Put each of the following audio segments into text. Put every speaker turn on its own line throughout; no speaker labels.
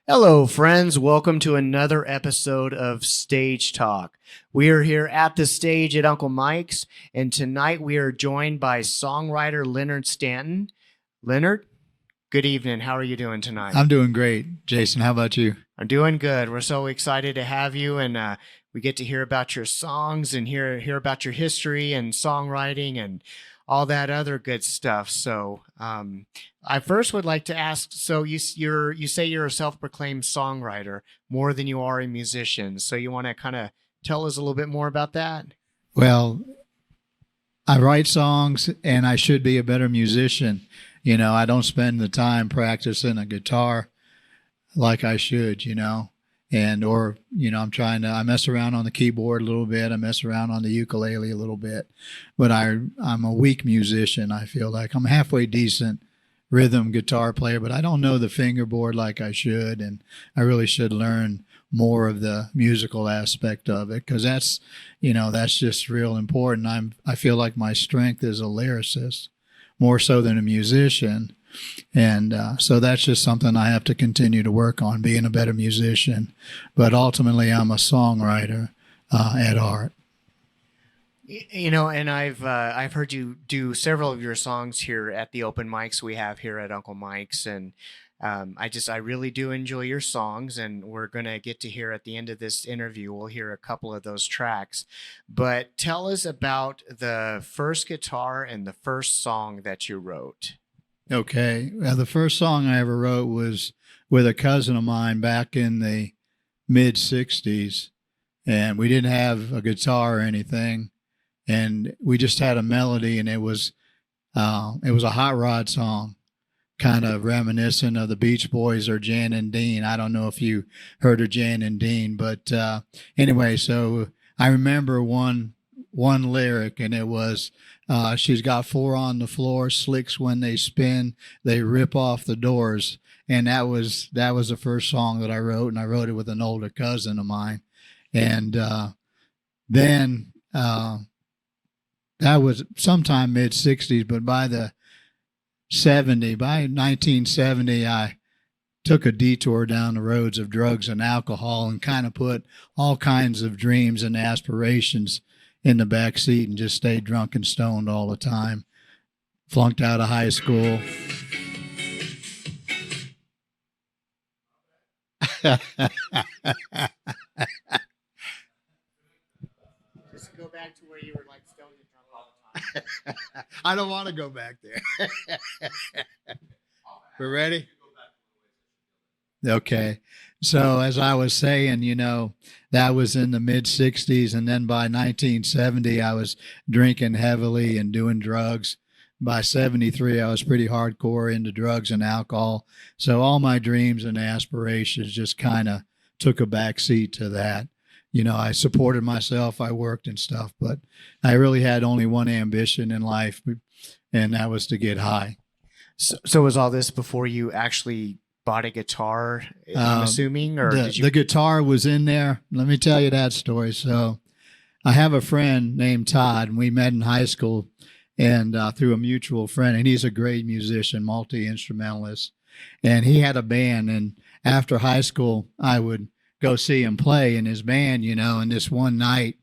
Hello, friends. Welcome to another episode of Stage Talk. We are here at the stage at Uncle Mike's, and tonight we are joined by songwriter Leonard Stanton. Leonard, good evening. How are you doing tonight?
I'm doing great. Jason, how about you?
I'm doing good. We're so excited to have you, and we get to hear about your songs and hear about your history and songwriting and all that other good stuff. So, I first would like to ask. So, you say you're a self-proclaimed songwriter more than you are a musician. So, you want to kind of tell us a little bit more about that?
Well, I write songs and I should be a better musician. I don't spend the time practicing a guitar like I should, I mess around on the keyboard a little bit. I mess around on the ukulele a little bit, but I'm a weak musician. I feel like I'm halfway decent rhythm guitar player, but I don't know the fingerboard like I should. And I really should learn more of the musical aspect of it. That's just real important. I feel like my strength is a lyricist more so than a musician. And so that's just something I have to continue to work on, being a better musician. But ultimately, I'm a songwriter at heart.
And I've heard you do several of your songs here at the open mics we have here at Uncle Mike's, and I really do enjoy your songs, and we're gonna get to hear at the end of this interview. We'll hear a couple of those tracks, but tell us about the first guitar and the first song that you wrote.
Okay. Well, the first song I ever wrote was with a cousin of mine back in the mid 60s. And we didn't have a guitar or anything. And we just had a melody, and it was a hot rod song, kind of reminiscent of the Beach Boys or Jan and Dean. I don't know if you heard of Jan and Dean, but anyway, so I remember one lyric, and it was, she's got four on the floor, slicks when they spin, they rip off the doors. And that was the first song that I wrote, and I wrote it with an older cousin of mine. And then that was sometime mid 60s, but by 1970, I took a detour down the roads of drugs and alcohol and kind of put all kinds of dreams and aspirations in the back seat and just stayed drunk and stoned all the time. Flunked out of high school.
Just go back to where you were like stoned and drunk all the time.
I don't want to go back there. We're ready? Okay. So as I was saying, that was in the mid 60s. And then by 1970, I was drinking heavily and doing drugs. By 73, I was pretty hardcore into drugs and alcohol. So all my dreams and aspirations just kind of took a back seat to that. I supported myself, I worked and stuff, but I really had only one ambition in life, and that was to get high.
So was all this before you actually bought a guitar, I'm assuming, or
the guitar was in there. Let me tell you that story. So I have a friend named Todd, and we met in high school and through a mutual friend, and he's a great musician, multi-instrumentalist, and he had a band. And after high school, I would go see him play in his band, and this one night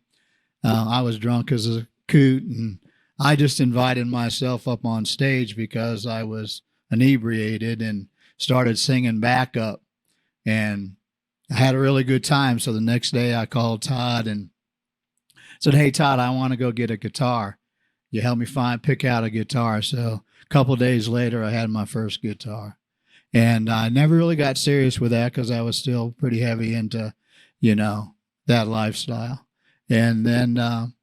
I was drunk as a coot, and I just invited myself up on stage because I was inebriated and started singing backup, and I had a really good time. So the next day I called Todd and said, "Hey Todd, I want to go get a guitar. You help me pick out a guitar." So a couple of days later I had my first guitar, and I never really got serious with that because I was still pretty heavy into, that lifestyle. And then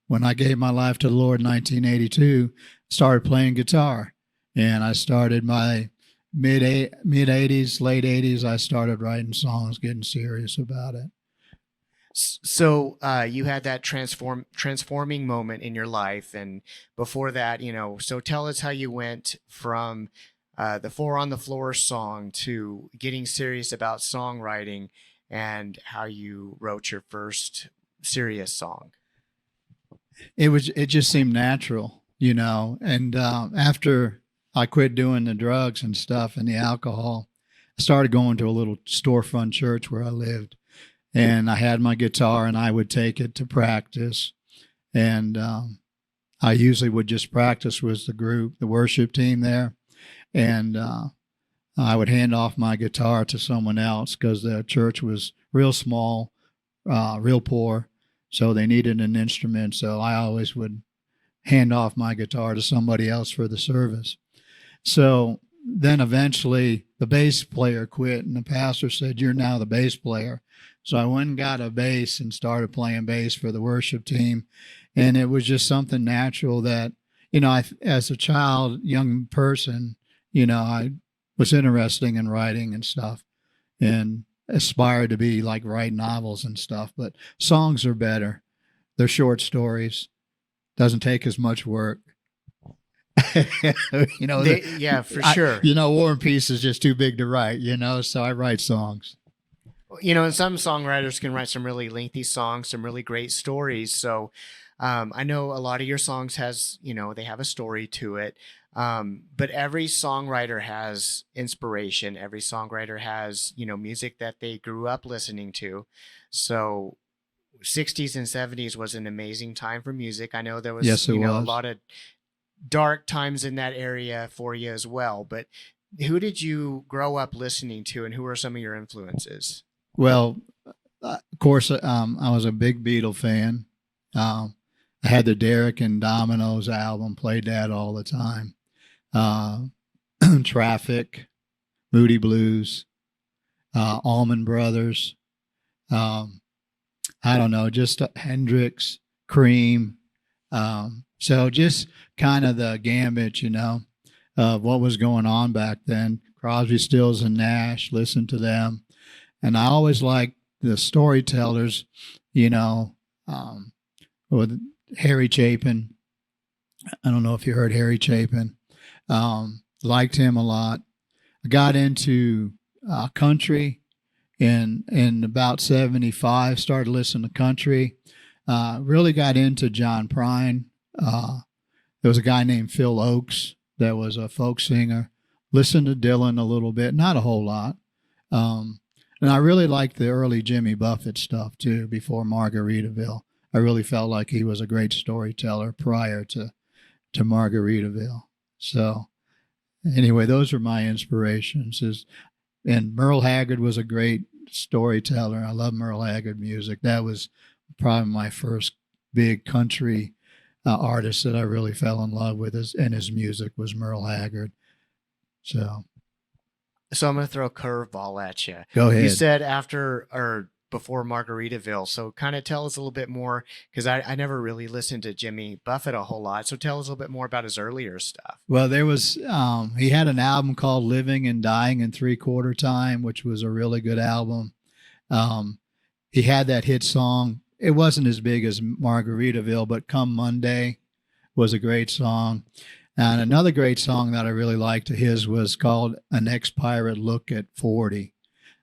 when I gave my life to the Lord in 1982, started playing guitar, and I started my mid 80s, late 80s, I started writing songs, getting serious about it.
So you had that transforming moment in your life, and before that, so tell us how you went from the Four on the Floor song to getting serious about songwriting, and how you wrote your first serious song.
It just seemed natural, and after I quit doing the drugs and stuff and the alcohol, I started going to a little storefront church where I lived, and I had my guitar, and I would take it to practice. And I usually would just practice with the group, the worship team there, and I would hand off my guitar to someone else because the church was real small, real poor, so they needed an instrument. So I always would hand off my guitar to somebody else for the service. So then eventually the bass player quit, and the pastor said, "You're now the bass player." So I went and got a bass and started playing bass for the worship team. And it was just something natural that, as a child, young person, I was interested in writing and stuff and aspired to be like write novels and stuff. But songs are better. They're short stories. Doesn't take as much work.
Yeah, for sure.
War and Peace is just too big to write, so I write songs.
And some songwriters can write some really lengthy songs, some really great stories. So I know a lot of your songs they have a story to it. But every songwriter has inspiration. Every songwriter has, music that they grew up listening to. So 60s and 70s was an amazing time for music. I know there was,
yes, it was.
A lot of dark times in that area for you as well. But who did you grow up listening to, and who are some of your influences?
Well, of course, I was a big Beatle fan. I had the Derek and Dominoes album, played that all the time. Traffic, Moody Blues, Allman Brothers. I don't know, just Hendrix, Cream. So just kind of the gambit, of what was going on back then. Crosby, Stills, and Nash, listened to them. And I always liked the storytellers, with Harry Chapin. I don't know if you heard Harry Chapin. Liked him a lot. I got into country in about 75, started listening to country. Really got into John Prine. There was a guy named Phil Oakes that was a folk singer. Listened to Dylan a little bit, not a whole lot. And I really liked the early Jimmy Buffett stuff too, before Margaritaville. I really felt like he was a great storyteller prior to Margaritaville. So anyway, those are my inspirations. And Merle Haggard was a great storyteller. I love Merle Haggard music. That was probably my first big country artist that I really fell in love with, and his music was Merle Haggard. So
I'm going to throw a curveball at you.
Go ahead.
You said after or before Margaritaville. So kind of tell us a little bit more, because I never really listened to Jimmy Buffett a whole lot. So tell us a little bit more about his earlier stuff.
Well, there was, he had an album called Living and Dying in Three-Quarter Time, which was a really good album. He had that hit song. It wasn't as big as Margaritaville, but Come Monday was a great song. And another great song that I really liked of his was called An Ex-Pirate Look at 40,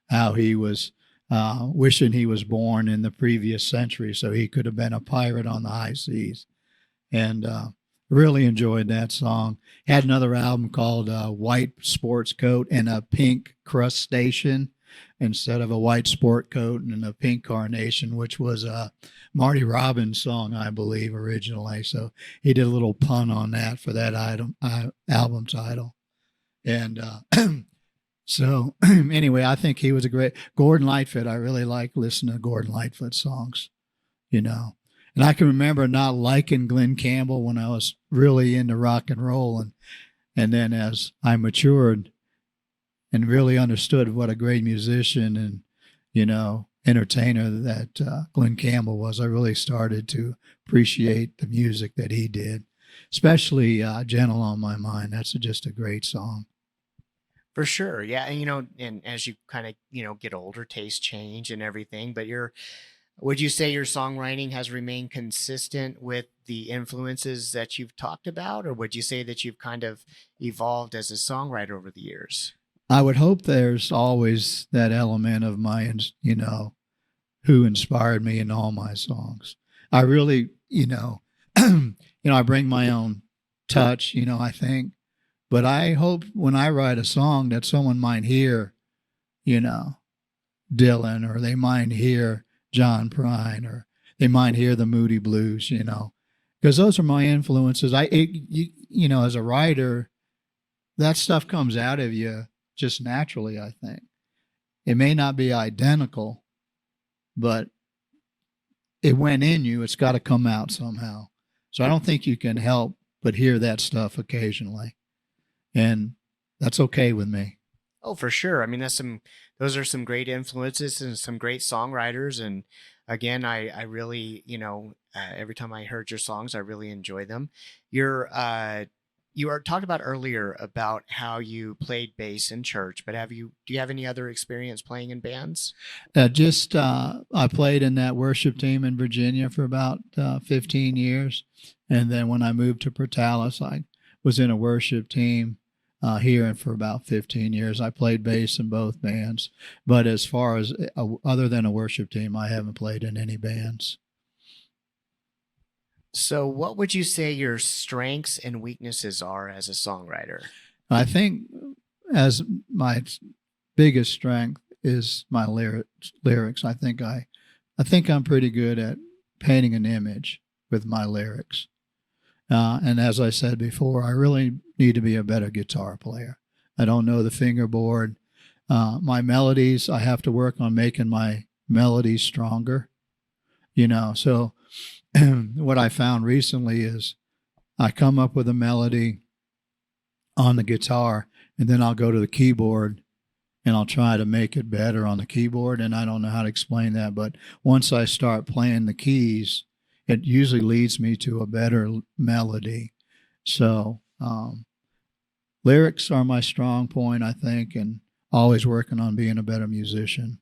how he was wishing he was born in the previous century so he could have been a pirate on the high seas. And really enjoyed that song. Had another album called White Sports Coat and a Pink Crustacean instead of a white sport coat and a pink carnation, which was a Marty Robbins song, I believe, originally. So he did a little pun on that for that album title. And so anyway, I think he was a great Gordon Lightfoot. I really like listening to Gordon Lightfoot songs, And I can remember not liking Glenn Campbell when I was really into rock and roll. And then as I matured and really understood what a great musician and, entertainer that Glenn Campbell was, I really started to appreciate the music that he did, especially Gentle on My Mind. That's just a great song.
For sure. Yeah. And, and as you kind of, get older, tastes change and everything, but would you say your songwriting has remained consistent with the influences that you've talked about, or would you say that you've kind of evolved as a songwriter over the years?
I would hope there's always that element of my, who inspired me in all my songs. I really, I bring my own touch, I think, but I hope when I write a song that someone might hear you know, Dylan, or they might hear John Prine, or they might hear the Moody Blues, you know, because those are my influences. You know, as a writer, that stuff comes out of you just naturally, I think. It may not be identical, but it went in you. It's got to come out somehow. So I don't think you can help but hear that stuff occasionally. And that's okay with me.
Oh, for sure. I mean, those are some great influences and some great songwriters. And again, I really, every time I heard your songs, I really enjoy them. You are talked about earlier about how you played bass in church, but do you have any other experience playing in bands?
I played in that worship team in Virginia for about 15 years. And then when I moved to Portales, I was in a worship team here, and for about 15 years, I played bass in both bands. But as far as other than a worship team, I haven't played in any bands.
So what would you say your strengths and weaknesses are as a songwriter?
I think as my biggest strength is my lyrics. I think I'm pretty good at painting an image with my lyrics. And as I said before, I really need to be a better guitar player. I don't know the fingerboard. My melodies, I have to work on making my melodies stronger, so what I found recently is I come up with a melody on the guitar, and then I'll go to the keyboard and I'll try to make it better on the keyboard. And I don't know how to explain that, but once I start playing the keys, it usually leads me to a better melody. So lyrics are my strong point, I think, and always working on being a better musician.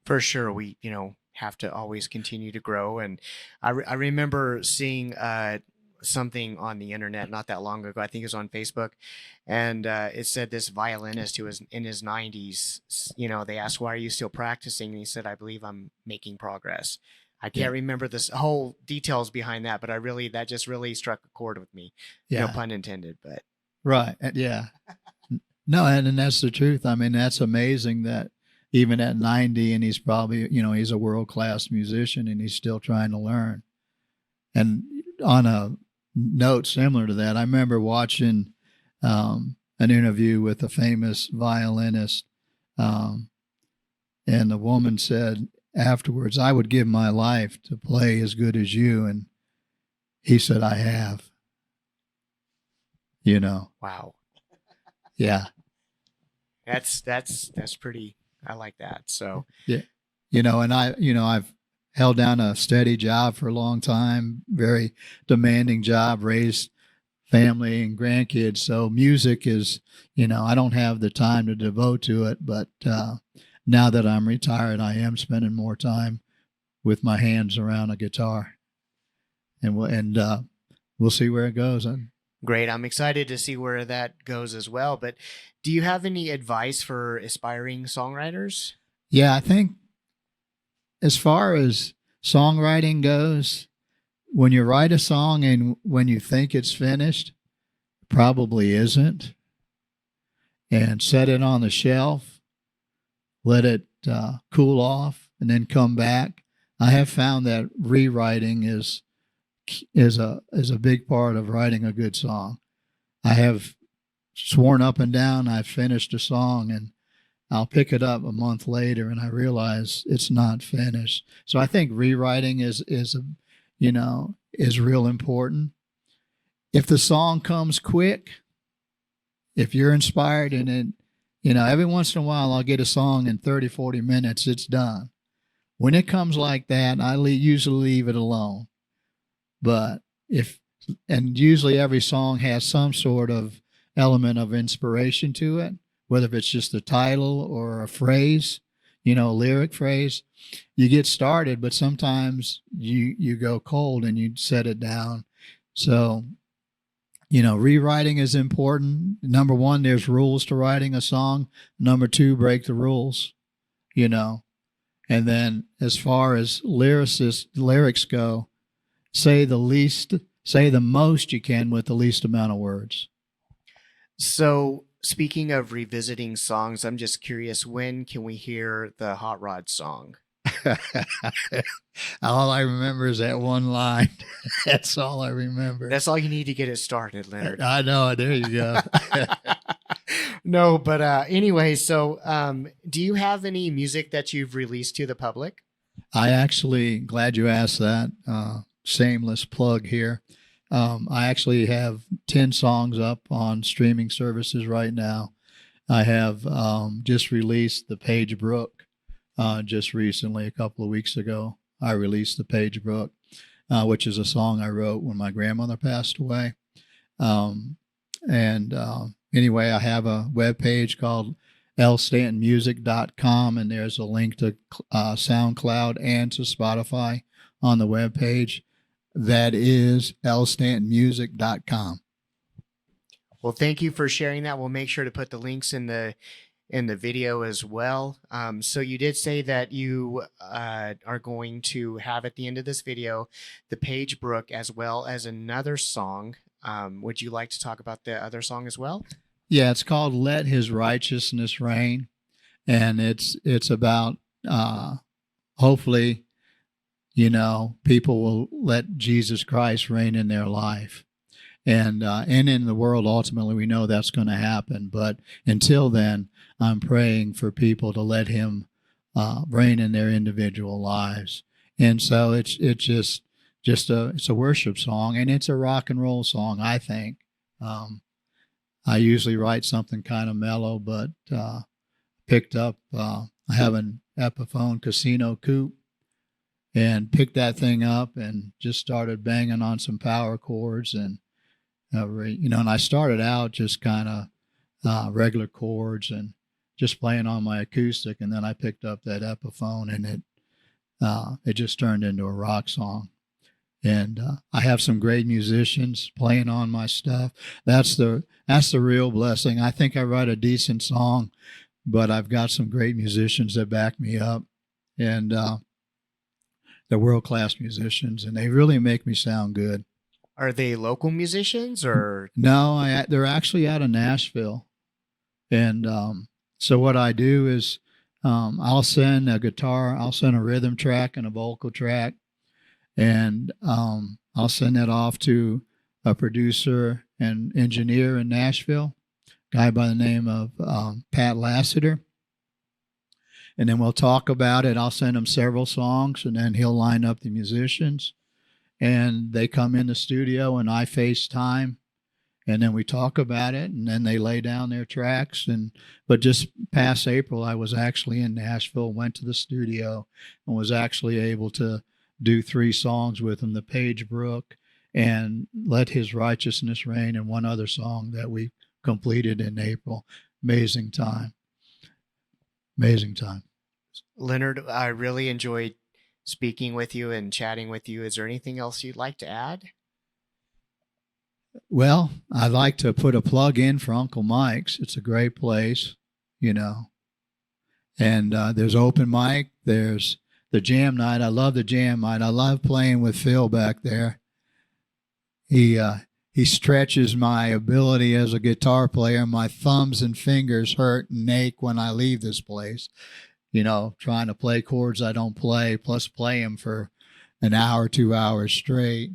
For sure. We, have to always continue to grow. And I remember seeing something on the internet not that long ago. I think it was on Facebook, and it said this violinist who was in his 90s, they asked, "Why are you still practicing?" And he said, "I believe I'm making progress." I can't remember this whole details behind that, but that just really struck a chord with me.
Yeah.
No pun intended, but.
Right. Yeah. No, and that's the truth. I mean, that's amazing that even at 90, and he's probably, he's a world-class musician, and he's still trying to learn. And on a note similar to that, I remember watching an interview with a famous violinist, and the woman said afterwards, "I would give my life to play as good as you." And he said, "I have."
Wow.
Yeah.
That's pretty. I like that. So,
yeah, and I've held down a steady job for a long time, very demanding job, raised family and grandkids. So music is, I don't have the time to devote to it, but now that I'm retired, I am spending more time with my hands around a guitar, and we'll see where it goes.
Great. I'm excited to see where that goes as well. But do you have any advice for aspiring songwriters?
Yeah, I think as far as songwriting goes, when you write a song and when you think it's finished, probably isn't. And set it on the shelf, let it cool off, and then come back. I have found that rewriting is a big part of writing a good song. I have sworn up and down I've finished a song, and I'll pick it up a month later and I realize it's not finished. So I think rewriting is real important. If the song comes quick, if you're inspired and it, every once in a while I'll get a song in 30, 40 minutes, it's done. When it comes like that, I usually leave it alone. But usually every song has some sort of element of inspiration to it, whether it's just a title or a phrase, a lyric phrase. You get started, but sometimes you go cold and you set it down. So, rewriting is important. Number one, there's rules to writing a song. Number two, break the rules, And then as far as lyrics go, say the most you can with the least amount of words.
So speaking of revisiting songs, I'm just curious, when can we hear the Hot Rod song?
All I remember is that one line. That's all I remember.
That's all you need to get it started, Leonard.
I know. There you go.
No, but anyway, so do you have any music that you've released to the public?
I actually, glad you asked that. Shameless plug here. I actually have 10 songs up on streaming services right now. I have just released the Page Brook just recently, a couple of weeks ago. I released the Page Brook, which is a song I wrote when my grandmother passed away. Anyway, I have a webpage called lstantonmusic.com, and there's a link to SoundCloud and to Spotify on the webpage. That is lstantonmusic.com.
Well, thank you for sharing that. We'll make sure to put the links in the video as well. So you did say that you are going to have at the end of this video the Page Brook as well as another song. Would you like to talk about the other song as well?
Yeah, it's called Let His Righteousness Reign. And it's about hopefully, people will let Jesus Christ reign in their life. And in the world, ultimately, we know that's going to happen. But until then, I'm praying for people to let him reign in their individual lives. And so it's a worship song, and it's a rock and roll song, I think. I usually write something kind of mellow, but picked up, I have an Epiphone Casino coupe, and picked that thing up and just started banging on some power chords. And, and I started out just kind of regular chords and just playing on my acoustic. And then I picked up that Epiphone, and it just turned into a rock song. And I have some great musicians playing on my stuff. That's the real blessing. I think I write a decent song, but I've got some great musicians that back me up, and they're world-class musicians, and they really make me sound good.
Are they local musicians or?
No, they're actually out of Nashville. And so what I do is I'll send a guitar, I'll send a rhythm track and a vocal track, and I'll send that off to a producer and engineer in Nashville, a guy by the name of Pat Lassiter. And then we'll talk about it. I'll send him several songs, and then he'll line up the musicians. And they come in the studio, and I FaceTime, and then we talk about it, and then they lay down their tracks. But just past April, I was actually in Nashville, went to the studio, and was actually able to do 3 songs with them, the Page Brook and Let His Righteousness Reign, and one other song that we completed in April. Amazing time. Amazing time.
Leonard, I really enjoyed speaking with you and chatting with you. Is there anything else you'd like to add?
Well, I'd like to put a plug in for Uncle Mike's. It's a great place, And there's open mic. There's the jam night. I love the jam night. I love playing with Phil back there. He stretches my ability as a guitar player. My thumbs and fingers hurt and ache when I leave this place. Trying to play chords I don't play, plus play them for an hour, 2 hours straight.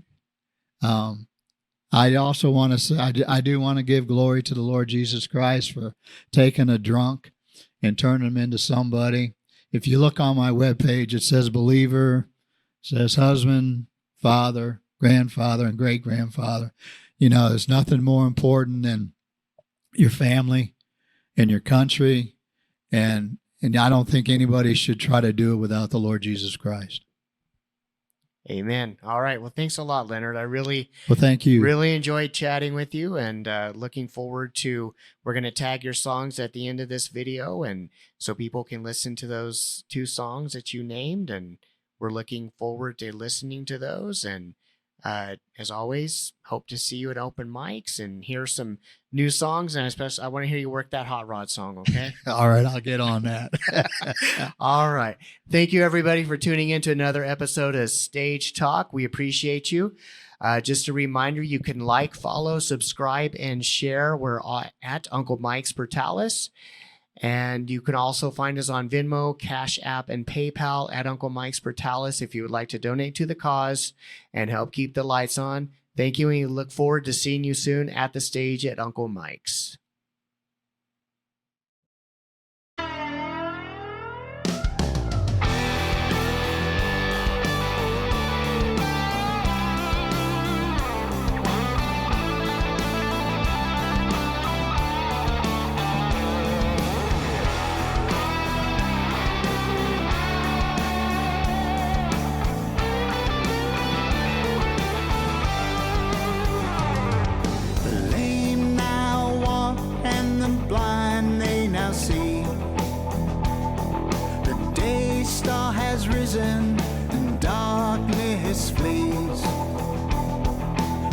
I also want to say, I do want to give glory to the Lord Jesus Christ for taking a drunk and turning him into somebody. If you look on my webpage, it says believer, it says husband, father, grandfather, and great-grandfather. There's nothing more important than your family and your country, and I don't think anybody should try to do it without the Lord Jesus Christ.
Amen. All right. Well, thanks a lot, Leonard.
Thank you.
Really enjoyed chatting with you, and looking forward to, we're going to tag your songs at the end of this video, and so people can listen to those 2 songs that you named, and we're looking forward to listening to those. And as always, hope to see you at open mics and hear some new songs. And especially, I want to hear you work that Hot Rod song, okay?
All right, I'll get on that.
All right. Thank you, everybody, for tuning in to another episode of Stage Talk. We appreciate you. Just a reminder, you can like, follow, subscribe, and share. We're at Uncle Mike's Portales. And you can also find us on Venmo, Cash App, and PayPal at Uncle Mike's Portales if you would like to donate to the cause and help keep the lights on. Thank you, and we look forward to seeing you soon at the stage at Uncle Mike's.
Risen and darkness flees.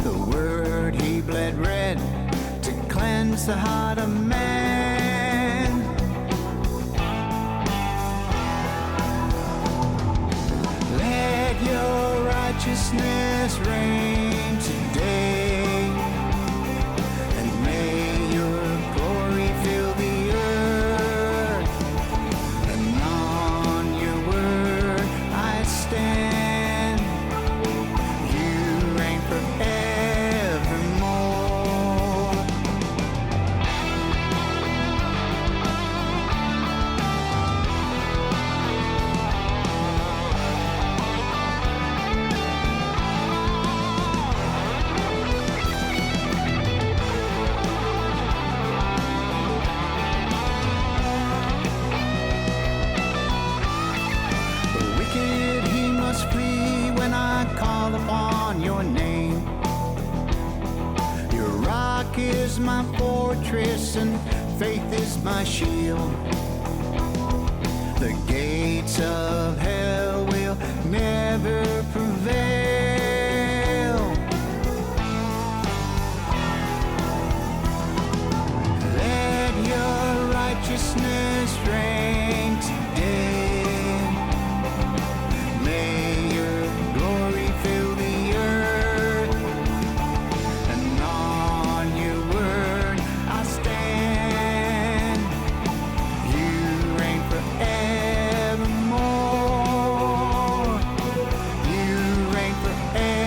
The word he bled red to cleanse the heart of man. Let your righteousness reign today, and may your glory fill the earth. And on your word I stand. You reign forevermore. The wicked he must flee when I call upon your name. Your rock is my fortress and faith is my shield. The gates of hell will never prevail. Let your righteousness reign today. May your glory fill the earth, and on your word I stand. You reign forevermore. You reign forevermore.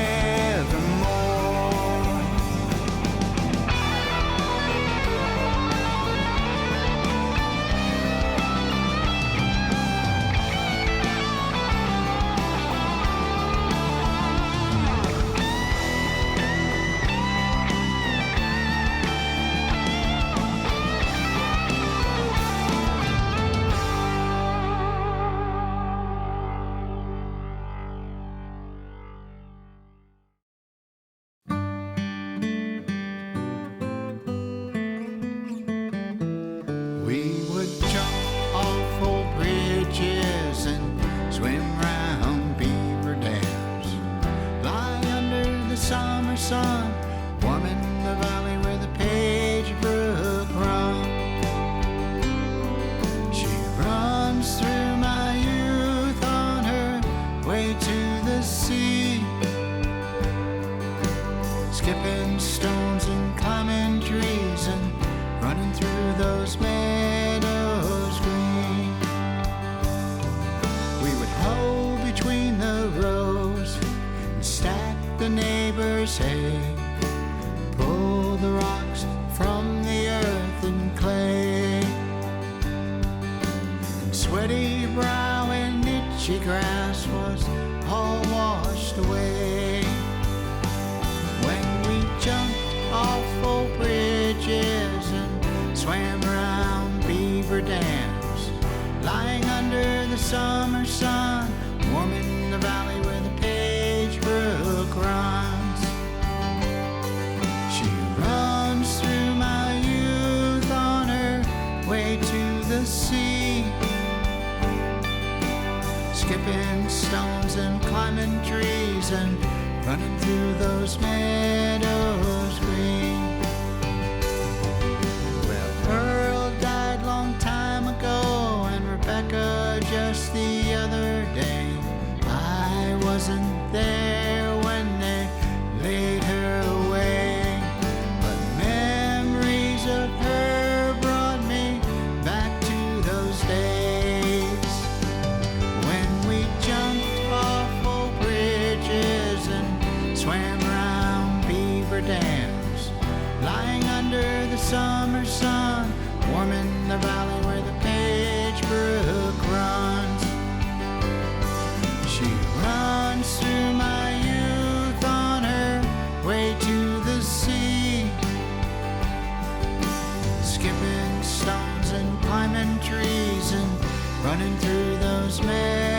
We would jump off old bridges and swim round beaver dams, lie under the summer sun, warm in the valley where the Page Brook runs. She runs through my youth on her way to the sea, skipping stones and climbing trees and running through those meadows green. We would hoe between the rows and stack the neighbor's hay, pull the rocks from the earth and clay, and sweaty brow and itchy grass was all washed away when we jumped off old bridges and swam around beaver dams, lying under the summer sun, warm in the valley where the Page Brook runs. She runs through my youth on her way to the sea, skipping stones and climbing trees and running through those meadows green. Well, Pearl died long time ago, and Rebecca just the other day. I wasn't there when they laid was made.